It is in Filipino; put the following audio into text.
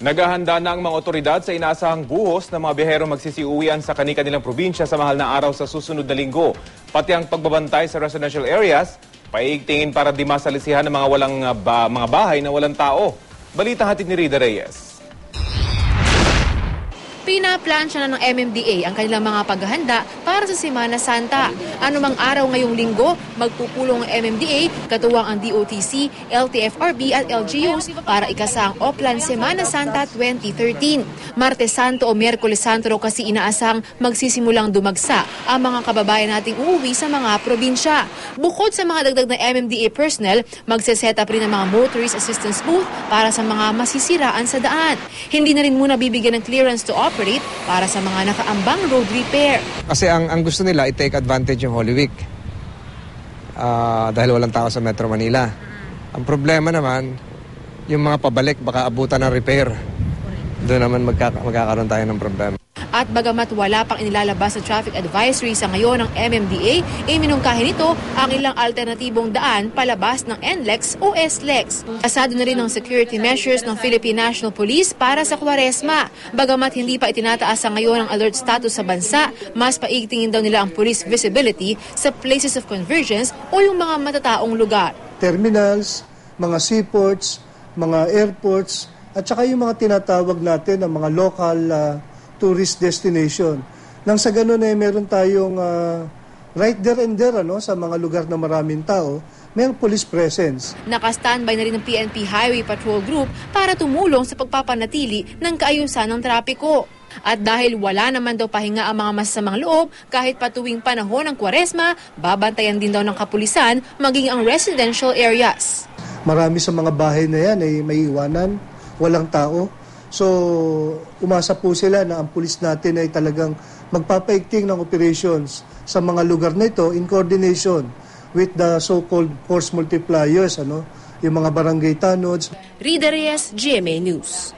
Naghahanda na ang mga otoridad sa inaasahang buhos ng mga biyahero magsisiuwian sa kani-kanilang probinsya sa mahal na araw sa susunod na linggo. Pati ang pagbabantay sa residential areas, paiigtingin para di masalisihan ng mga bahay na walang tao. Balita hatid ni Rida Reyes. Pinaplansya na ng MMDA ang kanilang mga paghahanda para sa Semana Santa. Anumang araw ngayong linggo, magpupulong ang MMDA, katuwang ang DOTC, LTFRB at LGUs para ikasa ang Oplan Semana Santa 2013. Martes Santo o Miyerkules Santo raw kasi inaasang magsisimulang dumagsa ang mga kababayan nating uuwi sa mga probinsya. Bukod sa mga dagdag na MMDA personnel, magse-set up rin ang mga motorist assistance booth para sa mga masisiraan sa daan. Hindi na rin muna bibigyan ng clearance to operate para sa mga nakaambang road repair. Kasi ang gusto nila i-take advantage yung Holy Week dahil walang tao sa Metro Manila. Ang problema naman, yung mga pabalik baka abutan ng repair. Doon naman magkakaroon tayo ng problema. At bagamat wala pang inilalabas sa traffic advisory sa ngayon ng MMDA, minungkahi nito ang ilang alternatibong daan palabas ng NLEX o SLEX. Asado na rin ang security measures ng Philippine National Police para sa Kwaresma. Bagamat hindi pa itinataas sa ngayon ang alert status sa bansa, mas paigtingin daw nila ang police visibility sa places of convergence o yung mga matataong lugar. Terminals, mga seaports, mga airports, at saka yung mga tinatawag natin ng mga local tourist destination. Nang sa ganun meron tayong right there and there sa mga lugar na maraming tao, mayroong police presence. Naka-standby na rin ng PNP Highway Patrol Group para tumulong sa pagpapanatili ng kaayusan ng trapiko. At dahil wala naman daw pahinga ang mga masasamang loob, kahit patuwing panahon ng Kwaresma, babantayan din daw ng kapulisan maging ang residential areas. Marami sa mga bahay na yan ay may iwanan, walang tao. So, umasa po sila na ang pulis natin ay talagang magpapaigting ng operations sa mga lugar na ito in coordination with the so-called force multipliers, yung mga barangay tanods. Rida Reyes, GMA News.